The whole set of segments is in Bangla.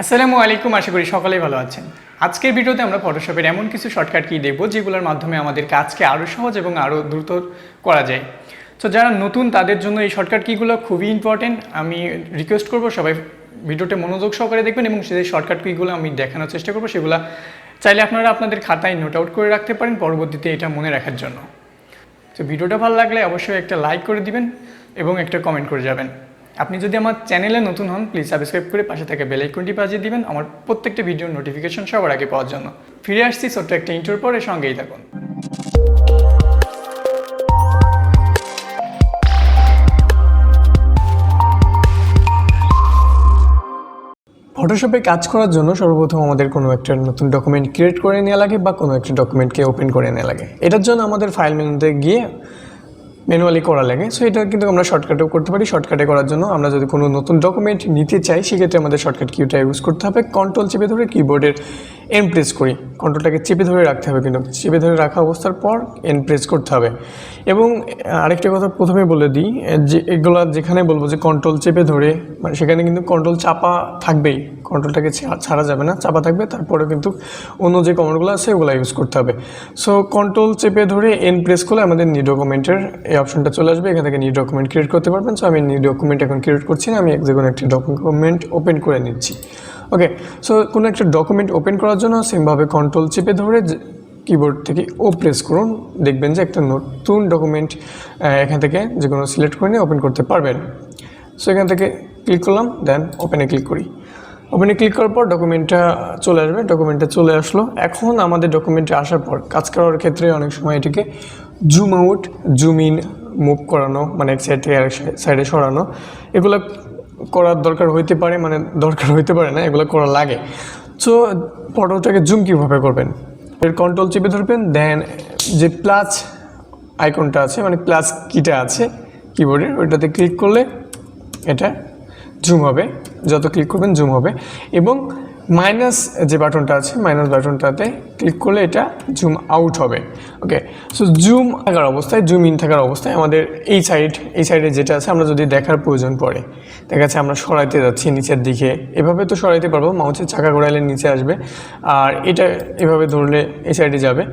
আসসালামু আলাইকুম, আশা করি সকলেই ভালো আছেন। আজকের ভিডিওতে আমরা ফটোশপের এমন কিছু শর্টকাট কি দেখব যেগুলোর মাধ্যমে আমাদের কাজকে আরও সহজ এবং আরও দ্রুত করা যায়। তো যারা নতুন তাদের জন্য এই শর্টকাট কিগুলো খুবই ইম্পর্টেন্ট। আমি রিকোয়েস্ট করব সবাই ভিডিওতে মনোযোগ সহকারে দেখবেন এবং সেই শর্টকাট কিগুলো আমি দেখানোর চেষ্টা করব, সেগুলো চাইলে আপনারা আপনাদের খাতায় নোট আউট করে রাখতে পারেন পরবর্তীতে এটা মনে রাখার জন্য। তো ভিডিওটা ভালো লাগলে অবশ্যই একটা লাইক করে দিবেন এবং একটা কমেন্ট করে যাবেন। আপনি যদি আমার চ্যানেলে নতুন হন প্লিজ সাবস্ক্রাইব করে পাশে থাকা বেল আইকনটি বাজিয়ে দিবেন আমার প্রত্যেকটা ভিডিওর নোটিফিকেশন সবার আগে পাওয়ার জন্য। ফিরে আসছি ছোট্ট একটা ইন্টার পরে, সঙ্গেই থাকুন। ফটোশপে কাজ করার জন্য সর্বপ্রথম আমাদের কোনো একটা নতুন ডকুমেন্ট ক্রিয়েট করে নেওয়া লাগে বা কোনো একটা ডকুমেন্টকে ওপেন করে নেওয়া লাগে। এটার জন্য আমাদের ফাইল মেনুতে গিয়ে ম্যানুয়ালি করা লাগে। সো এটা কিন্তু আমরা শর্টকাটেও করতে পারি। শর্টকাটে করার জন্য আমরা যদি কোনো নতুন ডকুমেন্ট নিতে চাই সেক্ষেত্রে আমাদের শর্টকাট কিটা ইউজ করতে হবে। কন্ট্রোল চেপে ধরে কিবোর্ডের এন প্রেস করি, কন্ট্রোলটাকে চেপে ধরে রাখতে হবে, কিন্তু চেপে ধরে রাখা অবস্থার পর এন প্রেস করতে হবে। এবং আরেকটা কথা প্রথমে বলে দিই যে এগুলো যেখানে বলবো যে কন্ট্রোল চেপে ধরে, মানে সেখানে কিন্তু কন্ট্রোল চাপা থাকবেই, কন্ট্রোলটাকে ছাড়া যাবে না, চাপা থাকবে। তারপরে কিন্তু অন্য যে কমান্ডগুলো আছে ওগুলো ইউজ করতে হবে। সো কন্ট্রোল চেপে ধরে এন প্রেস করলে আমাদের নিউ ডকুমেন্টের এই অপশনটা চলে আসবে, এখান থেকে নিউ ডকুমেন্ট ক্রিয়েট করতে পারবেন। সো আমি নিউ ডকুমেন্ট এখন ক্রিয়েট করছি না, আমি যে কোনো একটা ডকুমেন্ট ওপেন করে নিচ্ছি। ওকে, সো কোনো একটা ডকুমেন্ট ওপেন করার জন্য সেমভাবে কন্ট্রোল চেপে ধরে কিবোর্ড থেকে ও প্রেস করুন, দেখবেন যে একটা নতুন ডকুমেন্ট এখান থেকে যে কোনো সিলেক্ট করে নিয়ে ওপেন করতে পারবেন। সো এখান থেকে ক্লিক করলাম, দেন ওপেনে ক্লিক করি। ওপেনে ক্লিক করার পর ডকুমেন্টটা চলে আসবে, ডকুমেন্টটা চলে আসলো। এখন আমাদের ডকুমেন্টে আসার পর কাজ করার ক্ষেত্রে অনেক সময় এটিকে zoom out, zoom in, move করানো, মানে এক সাইড থেকে আরেক সাইডে সরানো, এগুলো করার দরকার হইতে পারে, মানে দরকার হইতে পারে না, এগুলো করা লাগে। সো ফটোটাকে জুম কীভাবে করবেন, এর কন্ট্রোল চেপে ধরবেন, দেন যে প্লাস আইকনটা আছে, মানে প্লাস কিটা আছে কিবোর্ডের, ওইটাতে ক্লিক করলে এটা জুম হবে, যত ক্লিক করবেন জুম হবে। এবং মাইনাস যে বাটনটা আছে, মাইনাস বাটনটাতে ক্লিক করলে এটা জুম আউট হবে। ওকে, সো জুম থাকার অবস্থায়, জুম ইন থাকার অবস্থায় আমাদের এই সাইডে যেটা আছে আমরা যদি দেখার প্রয়োজন পড়ে, দেখা যাচ্ছে আমরা সরাইতে যাচ্ছি নিচের দিকে, এভাবে তো সরাইতে পারবো, মাউসের চাকা ঘোরাইলে নিচে আসবে, আর এটা এভাবে ধরলে এই সাইডে যাবে।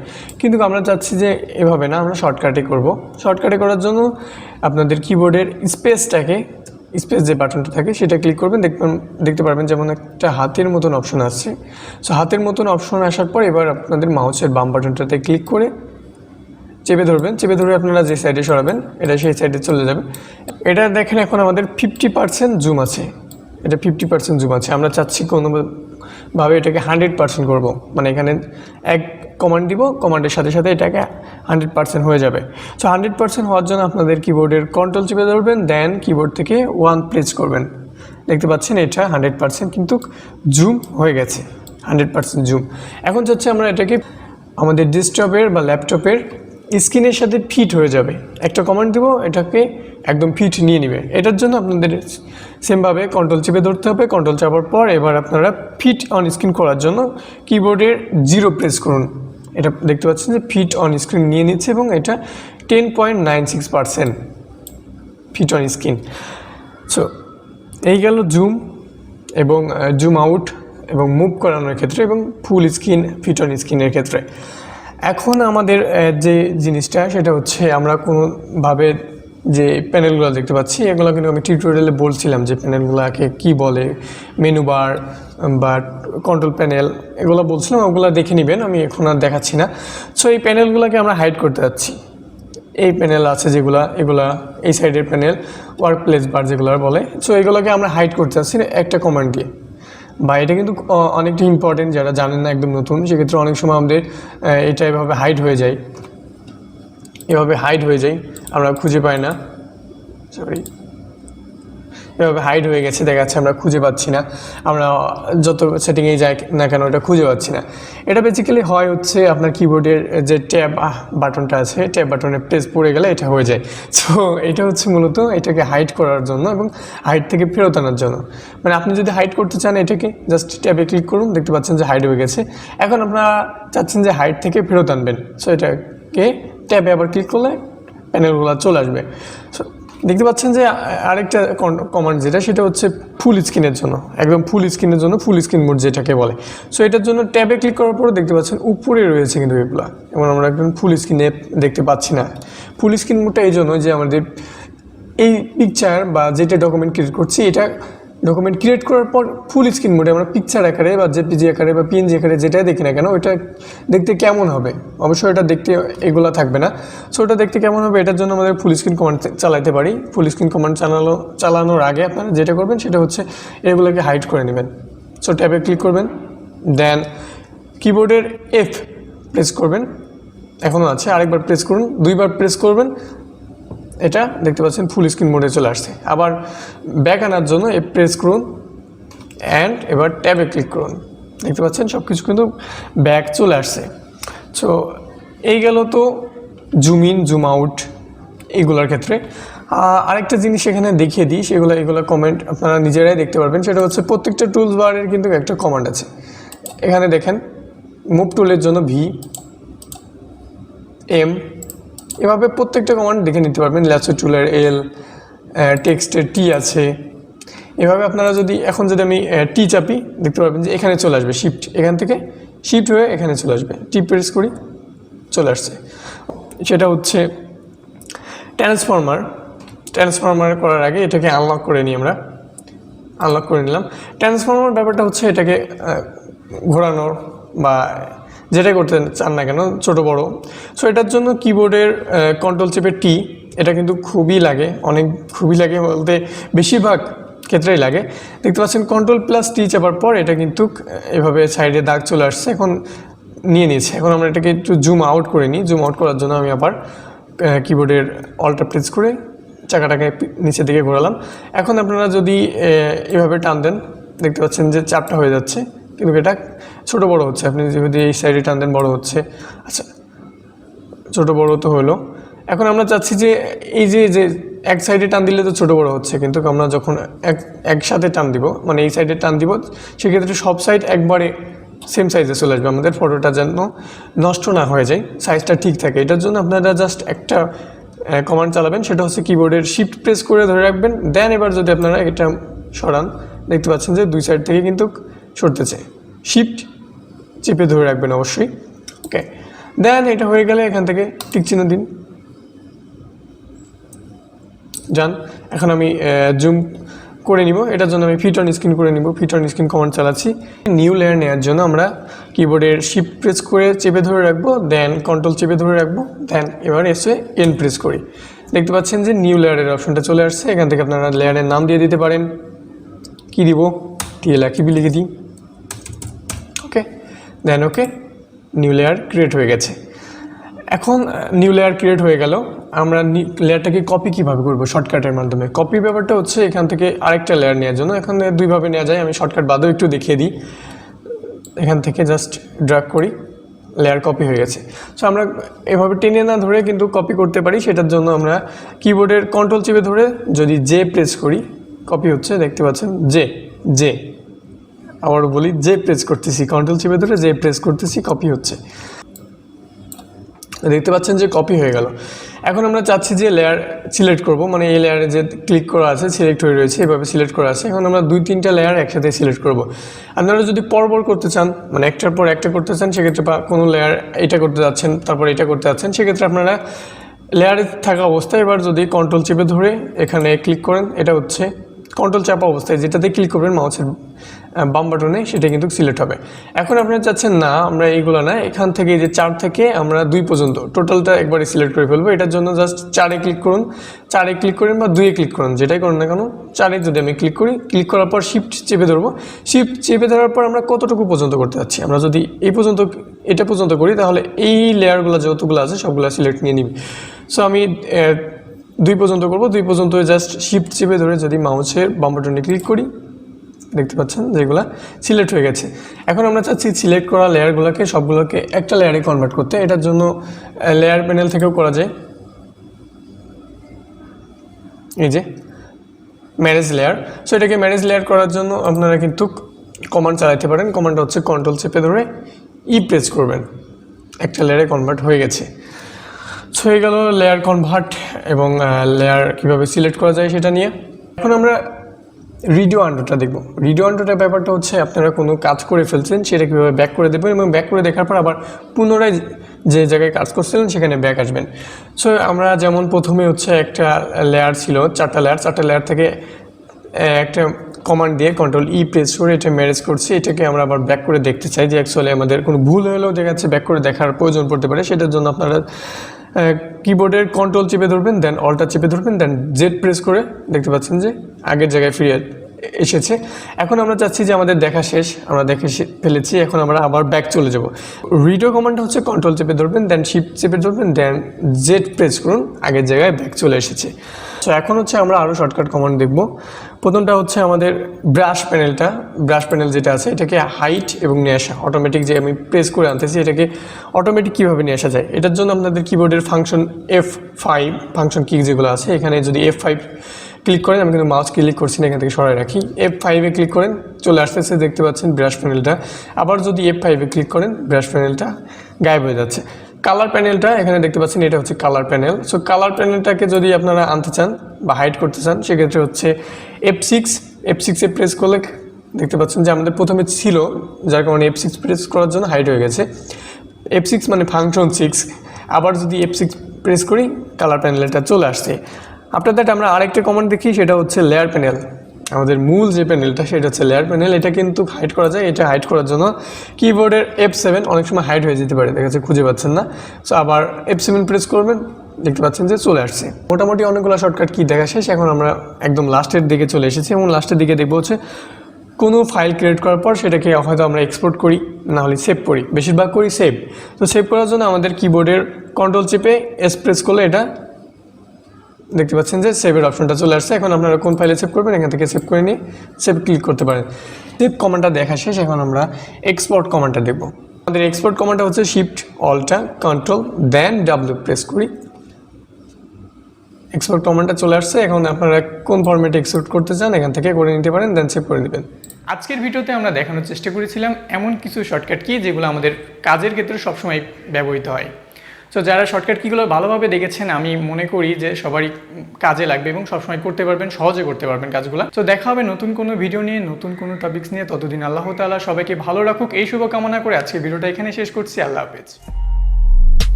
কিন্তু আমরা চাচ্ছি যে এভাবে না, আমরা শর্টকাটে করব। শর্টকাটে করার জন্য আপনাদের কিবোর্ডের স্পেস যে বাটনটা থাকে সেটা ক্লিক করবেন, দেখতে পারবেন যেমন একটা হাতের মতন অপশন আসছে। সো হাতের মতন অপশন আসার পর এবার আপনাদের মাউসের বাম বাটনটাতে ক্লিক করে চেপে ধরবেন, চেপে ধরে আপনারা যে সাইডে সরাবেন এটা সেই সাইডে চলে যাবে। এটা দেখেন এখন আমাদের 50% জুম আছে, এটা 50% জুম আছে। আমরা চাচ্ছি কোনোভাবে এটাকে 100% করব, মানে এখানে এক কমান্ড দিব, কমান্ডের সাথে সাথে এটাকে 100% হয়ে যাবে। সো 100% হওয়ার জন্য আপনাদের কিবোর্ডের কন্ট্রোল চেপে ধরবেন, দেন কিবোর্ড থেকে 1 প্রেস করবেন। দেখতে পাচ্ছেন এটা 100% কিন্তু জুম হয়ে গেছে, 100% জুম। এখন চাচ্ছি আমরা এটাকে আমাদের ডেস্কটপের বা ল্যাপটপের স্ক্রিনের সাথে ফিট হয়ে যাবে। একটা কমান্ড দিব, এটাকে একদম ফিট নিয়ে নেবে। এটার জন্য আপনাদের সেমভাবে কন্ট্রোল চেপে ধরতে হবে, কন্ট্রোল চাপার পর এবার আপনারা ফিট অন স্ক্রিন করার জন্য কিবোর্ডের 0 প্রেস করুন। এটা দেখতে পাচ্ছেন যে ফিট অন স্ক্রিন নিয়ে নিচ্ছে এবং এটা 10.96% ফিট অন স্ক্রিন। সো এই গেল জুম এবং জুম আউট এবং মুভ করানোর ক্ষেত্রে এবং ফুল স্ক্রিন, ফিট অন স্ক্রিনের ক্ষেত্রে। এখন আমাদের যে জিনিসটা সেটা হচ্ছে আমরা কোনোভাবে যে প্যানেলগুলো দেখতে পাচ্ছি এগুলো কিন্তু আমি টিউটোরিয়ালে বলছিলাম যে প্যানেলগুলোকে কি বলে, মেনু বার বা কন্ট্রোল প্যানেল, এগুলো বলছিলাম, ওগুলো দেখে নেবেন, আমি এখন আর দেখাচ্ছি না। সো এই প্যানেলগুলোকে আমরা হাইড করতে যাচ্ছি। এই প্যানেল আছে এগুলা এই সাইডের প্যানেল, ওয়ার্ক প্লেস বার যেগুলো বলে, সো এগুলোকে আমরা হাইড করতে যাচ্ছি একটা কমান্ড দিয়ে। বা এটা কিন্তু অনেকটা ইম্পর্টেন্ট, যারা জানেন না একদম নতুন, সেক্ষেত্রে অনেক সময় আমাদের এটা এভাবে হাইড হয়ে যায়, আমরা খুঁজে পাই না, এভাবে হাইড হয়ে গেছে, দেখা যাচ্ছে আমরা খুঁজে পাচ্ছি না, আমরা যত সেটিংয়ে যাই না কেন এটা খুঁজে পাচ্ছি না। এটা বেসিক্যালি হচ্ছে আপনার কিবোর্ডের যে ট্যাব বাটনটা আছে, ট্যাব বাটনে প্রেস পড়ে গেলে এটা হয়ে যায়। সো এটা হচ্ছে মূলত এটাকে হাইড করার জন্য এবং হাইড থেকে ফেরত আনার জন্য। মানে আপনি যদি হাইড করতে চান এটাকে জাস্ট ট্যাবে ক্লিক করুন, দেখতে পাচ্ছেন যে হাইড হয়ে গেছে। এখন আপনারা চাচ্ছেন যে হাইড থেকে ফেরত আনবেন, সো এটাকে ট্যাবে আবার ক্লিক করলে প্যানেলগুলো চলে আসবে। সো দেখতে পাচ্ছেন যে আরেকটা কমান্ড যেটা সেটা হচ্ছে ফুল স্ক্রিনের জন্য, একদম ফুল স্ক্রিনের জন্য ফুল স্ক্রিন মোড যেটাকে বলে। সো এটার জন্য ট্যাবে ক্লিক করার পর দেখতে পাচ্ছেন উপরে রয়েছে কিন্তু এগুলো, এবং আমরা একদম ফুল স্ক্রিনে দেখতে পাচ্ছি না। ফুল স্ক্রিন মোডটা এই জন্য যে আমাদের এই পিকচার বা যেটা ডকুমেন্ট ক্রিয়েট করছি, এটা ডকুমেন্ট ক্রিয়েট করার পর ফুল স্ক্রিন মোডে আমরা পিকচার আকারে বা জেপিজি আকারে বা পিএনজি আকারে যেটাই দেখি না কেন ওইটা দেখতে কেমন হবে, অবশ্যই এটা দেখতে এগুলো থাকবে না। সো ওটা দেখতে কেমন হবে এটার জন্য আমাদের ফুল স্ক্রিন কমান্ড চালাতে পারি। ফুল স্ক্রিন কমান্ড চালানোর আগে আপনারা যেটা করবেন সেটা হচ্ছে এগুলোকে হাইড করে নেবেন। সো ট্যাবে ক্লিক করবেন, দেন কিবোর্ডের F প্রেস করবেন, এখনও আছে, আরেকবার প্রেস করুন, 2বার প্রেস করবেন, এটা দেখতে পাচ্ছেন ফুল স্ক্রিন মোডে চলে আসছে। আবার ব্যাক আনার জন্য প্রেস করুন অ্যান্ড এবার ট্যাবে ক্লিক করুন, দেখতে পাচ্ছেন সব কিছু কিন্তু ব্যাক চলে আসছে। সো এই গেল তো জুম ইন জুম আউট এইগুলোর ক্ষেত্রে। আরেকটা জিনিস এখানে দেখিয়ে দিই, এগুলো কমেন্ট আপনারা নিজেরাই দেখতে পারবেন। সেটা হচ্ছে প্রত্যেকটা টুলস বারের কিন্তু একটা কমান্ড আছে। এখানে দেখেন মুভ টুলের জন্য VM, এভাবে প্রত্যেকটা কমান্ড দেখে নিতে পারবেন। ল্যাসো টুলের L, টেক্সটের T আছে। এভাবে আপনারা যদি আমি T চাপি দেখতে পারবেন যে এখানে চলে আসবে শিফট, এখান থেকে শিফট হয়ে এখানে চলে আসবে। T প্রেস করি, চলে আসছে। সেটা হচ্ছে ট্রান্সফরমার করার আগে এটাকে আনলক করে নিই, আমরা আনলক করে নিলাম। ট্রান্সফরমার ব্যাপারটা হচ্ছে এটাকে ঘোরানোর বা যেটাই করতে চান না কেন ছোট বড়। সো এটার জন্য কিবোর্ডের কন্ট্রোল চেপে T, এটা কিন্তু খুবই লাগে বলতে বেশিরভাগ ক্ষেত্রেই লাগে। দেখতে পাচ্ছেন Ctrl+T চাপার পর এটা কিন্তু এভাবে সাইডে দাগ চলে আসছে, এখন নিয়ে নিয়েছে। এখন আমরা এটাকে একটু জুম আউট করে নিই। জুম আউট করার জন্য আমি আবার কিবোর্ডের অল্টার প্রেস করে চাকাটাকে নিচের দিকে ঘোরালাম। এখন আপনারা যদি এভাবে টান দেন দেখতে পাচ্ছেন যে চাপটা হয়ে যাচ্ছে, কিন্তু এটা ছোটো বড়ো হচ্ছে। আপনি যদি এই সাইডে টান দেন বড়ো হচ্ছে। আচ্ছা, ছোটো বড়ো তো হলো। এখন আমরা চাচ্ছি যে এই যে এক সাইডে টান দিলে তো ছোটো বড়ো হচ্ছে, কিন্তু আমরা যখন একসাথে টান দিব, মানে এই সাইডে টান দিব, সেক্ষেত্রে সব সাইড একবারে সেম সাইজে চলে আসবে। আমাদের ফটোটা যেন নষ্ট না হয়ে যায়, সাইজটা ঠিক থাকে। এটার জন্য আপনারা জাস্ট একটা কমান্ড চালাবেন, সেটা হচ্ছে কিবোর্ডের শিফট প্রেস করে ধরে রাখবেন। দেন এবার যদি আপনারা এটা সরান দেখতে পাচ্ছেন যে দুই সাইড থেকে কিন্তু সরতেছে। শিফট চেপে ধরে রাখবেন অবশ্যই। ওকে, দেন এটা হয়ে গেলে এখান থেকে টিক চিহ্ন দিন, যান। এখন আমি জুম করে নিব, এটার জন্য আমি ফিট অন স্ক্রিন করে নিব। ফিট অন স্ক্রিন কমান্ড চালাচ্ছি। নিউ লেয়ার নেওয়ার জন্য আমরা কিবোর্ডের শিফট প্রেস করে চেপে ধরে রাখবো, দেন কন্ট্রোল চেপে ধরে রাখবো, দেন এবার এসে এন প্রেস করি। দেখতে পাচ্ছেন যে নিউ লেয়ারের অপশনটা চলে আসছে। এখান থেকে আপনারা লেয়ারের নাম দিয়ে দিতে পারেন। কি দিব? AKIB লিখে দিই। ওকে, দেন ওকে, নিউ লেয়ার ক্রিয়েট হয়ে গেছে। এখন নিউ লেয়ার ক্রিয়েট হয়ে গেল, আমরা লেয়ারটাকে কপি কীভাবে করবো? শর্টকাটের মাধ্যমে। কপি ব্যাপারটা হচ্ছে এখান থেকে আরেকটা লেয়ার নেওয়ার জন্য এখানে দুইভাবে নেওয়া যায়। আমি শর্টকাট বাদেও একটু দেখিয়ে দিই। এখান থেকে জাস্ট ড্র্যাগ করি, লেয়ার কপি হয়ে গেছে। সো আমরা এভাবে টেনে না ধরে কিন্তু কপি করতে পারি। সেটার জন্য আমরা কিবোর্ডের কন্ট্রোল চেপে ধরে যদি জে প্রেস করি, কপি হচ্ছে। দেখতে পাচ্ছেন জে আবারও বলি, জে প্রেস করতেছি, কন্ট্রোল চেপে ধরে জে প্রেস করতেছি, কপি হচ্ছে। দেখতে পাচ্ছেন যে কপি হয়ে গেল। এখন আমরা চাচ্ছি যে লেয়ার সিলেক্ট করব, মানে এই লেয়ারে যে ক্লিক করা আছে সিলেক্ট হয়ে রয়েছে, এভাবে সিলেক্ট করা আছে। এখন আমরা 2-3টা লেয়ার একসাথে সিলেক্ট করব। আপনারা যদি পরপর করতে চান, মানে একটার পর একটা করতে চান, সেক্ষেত্রে বা কোনো লেয়ার এটা করতে যাচ্ছেন তারপর এটা করতে যাচ্ছেন, সেক্ষেত্রে আপনারা লেয়ারে থাকা অবস্থায় এবার যদি কন্ট্রোল চেপে ধরে এখানে ক্লিক করেন, এটা হচ্ছে কন্ট্রোল চাপা অবস্থায় যেটাতে ক্লিক করবেন মাউসের বাম বাটনে, সেটা কিন্তু সিলেক্ট হবে। এখন আপনারা চাচ্ছেন না আমরা এইগুলো না, এখান থেকে যে 4 থেকে আমরা 2 পর্যন্ত টোটালটা একবারে সিলেক্ট করে ফেলবো। এটার জন্য জাস্ট 4-এ ক্লিক করুন, 4-এ ক্লিক করেন বা 2-এ ক্লিক করুন, যেটাই করুন না কেন। 4-এ যদি আমি ক্লিক করি, ক্লিক করার পর শিফট চেপে ধরবো। শিফট চেপে ধরার পর আমরা কতটুকু পর্যন্ত করতে যাচ্ছি, আমরা যদি এটা পর্যন্ত করি, তাহলে এই লেয়ারগুলো যতগুলো আছে সবগুলো সিলেক্ট নিয়ে নিবি। সো আমি 2 পর্যন্ত করবো। 2 পর্যন্ত জাস্ট শিফট চেপে ধরে যদি মাউসের বাম বাটনে ক্লিক করি, দেখতে পাচ্ছেন যেগুলো সিলেক্ট হয়ে গেছে। এখন আমরা চাচ্ছি সিলেক্ট করা লেয়ারগুলোকে সবগুলোকে একটা লেয়ারে কনভার্ট করতে। এটার জন্য লেয়ার প্যানেল থেকেও করা যায়। এই যে ম্যানেজ লেয়ার। সো এটাকে ম্যানেজ লেয়ার করার জন্য আপনারা কিন্তু কমান্ড চালাতে পারেন। কমান্ডটা হচ্ছে কন্ট্রোল চেপে ধরে প্রেস করবেন, একটা লেয়ারে কনভার্ট হয়ে গেছে। সো হয়ে গেল লেয়ার কনভার্ট এবং লেয়ার কীভাবে সিলেক্ট করা যায় সেটা নিয়ে। এখন আমরা রিডিও আন্ডুটা দেখব। রিডিও আন্ডুটার ব্যাপারটা হচ্ছে আপনারা কোনো কাজ করে ফেলছেন সেটা কীভাবে ব্যাক করে দেবেন এবং ব্যাক করে দেখার পর আবার পুনরায় যে জায়গায় কাজ করছিলেন সেখানে ব্যাক আসবেন। সো আমরা যেমন প্রথমে হচ্ছে একটা লেয়ার ছিল, চারটা লেয়ার থেকে একটা কমান্ড দিয়ে কন্ট্রোল প্রেস করে এটা ম্যানেজ করছি। এটাকে আমরা আবার ব্যাক করে দেখতে চাই যে অ্যাকচুয়ালি আমাদের কোনো ভুল হলেও দেখা যাচ্ছে ব্যাক করে দেখার প্রয়োজন পড়তে পারে। সেটার জন্য আপনারা কিবোর্ডের কন্ট্রোল চেপে ধরবেন, দেন অল্টার চেপে ধরবেন, দেন জেড প্রেস করে দেখতে পাচ্ছেন যে আগের জায়গায় ফিরে এসেছে। এখন আমরা চাচ্ছি যে আমাদের দেখা শেষ, আমরা দেখে ফেলেছি, এখন আমরা আবার ব্যাক চলে যাব। রিডিও কমান্ডটা হচ্ছে কন্ট্রোল চেপে ধরবেন, দেন শিফট চেপে ধরবেন, দেন জেড প্রেস করুন, আগের জায়গায় ব্যাক চলে এসেছে। সো এখন হচ্ছে আমরা আরও শর্টকাট কমান্ড দেখব। প্রথমটা হচ্ছে আমাদের ব্রাশ প্যানেল যেটা আছে এটাকে হাইট এবং নিয়ে আসা, অটোমেটিক যে আমি প্রেস করে আনতেছি এটাকে অটোমেটিক কীভাবে নিয়ে আসা যায়। এটার জন্য আপনাদের কিবোর্ডের ফাংশন F5 ফাংশন কি যেগুলো আছে, এখানে যদি F5 ক্লিক করেন, আমি কিন্তু মাউস ক্লিক করছি না, এখান থেকে সরাই রাখি, F5-এ ক্লিক করেন, চলে আসতেছে, দেখতে পাচ্ছেন ব্রাশ প্যানেলটা। আবার যদি F5-এ ক্লিক করেন, ব্রাশ প্যানেলটা গায়েব হয়ে যাচ্ছে। কালার প্যানেলটা এখানে দেখতে পাচ্ছেন, এটা হচ্ছে কালার প্যানেল। সো কালার প্যানেলটাকে যদি আপনারা আনতে চান বা হাইড করতে চান সেক্ষেত্রে হচ্ছে F6-এ প্রেস করলে দেখতে পাচ্ছেন যে আমাদের প্রথমে ছিল, যার কারণে F6 প্রেস করার জন্য হাইড হয়ে গেছে। F6 মানে ফাংশন 6, আবার যদি F6 প্রেস করি কালার প্যানেলটা চলে আসছে। আফটার দ্যাট আমরা আরেকটা কমান্ড দেখি, সেটা হচ্ছে লেয়ার প্যানেল। আমাদের মূল যে প্যানেলটা সেটা হচ্ছে লেয়ার প্যানেল। এটা কিন্তু হাইড করা যায়। এটা হাইড করার জন্য কিবোর্ডের F7 অনেক সময় হাইড হয়ে যেতে পারে, দেখা যাচ্ছে খুঁজে পাচ্ছেন না। সো আবার F7 প্রেস করবেন, দেখতে পাচ্ছেন যে চলে আসছে। মোটামুটি অনেকগুলো শর্টকাট কি দেখা শেষ। এখন আমরা একদম লাস্টের দিকে চলে এসেছি এবং লাস্টের দিকে দেখবো হচ্ছে কোনো ফাইল ক্রিয়েট করার পর সেটাকে হয়তো আমরা এক্সপোর্ট করি, না হলে সেভ করি, বেশিরভাগ করি সেভ। তো সেভ করার জন্য আমাদের কিবোর্ডের কন্ট্রোল চেপে এস প্রেস করলে এটা দেখতে পাচ্ছেন যে সেভের অপশনটা চলে আসছে। এখন আপনারা কোন ফাইলে সেভ করবেন এখান থেকে সেভ করে নিয়ে সেভ ক্লিক করতে পারেন। সেভ কমান্ডটা দেখা শেষ। এখন আমরা এক্সপোর্ট কমান্ডটা দেখব। আমাদের এক্সপোর্ট কমান্ডটা হচ্ছে শিফট অল্টা কন্ট্রোল দেন ডাব্লিউ প্রেস করি, এক্সপোর্ট কমান্ডটা চলে আসছে। এখন আপনারা কোন ফরম্যাটে এক্সপোর্ট করতে চান এখান থেকে করে নিতে পারেন, দেন সেভ করে নেবেন। আজকের ভিডিওতে আমরা দেখানোর চেষ্টা করেছিলাম এমন কিছু শর্টকাট কি যেগুলো আমাদের কাজের ক্ষেত্রে সবসময় ব্যবহৃত হয়। তো যারা শর্টকাট কিগুলো ভালোভাবে দেখেছেন আমি মনে করি যে সবারই কাজে লাগবে এবং সবসময় করতে পারবেন, সহজে করতে পারবেন কাজগুলো। তো দেখা হবে নতুন কোনো ভিডিও নিয়ে, নতুন কোনো টপিকস নিয়ে। ততদিন আল্লাহ তাআলা সবাইকে ভালো রাখুক এই শুভকামনা করে আজকে ভিডিওটা এখানে শেষ করছি। আল্লাহ হাফেজ।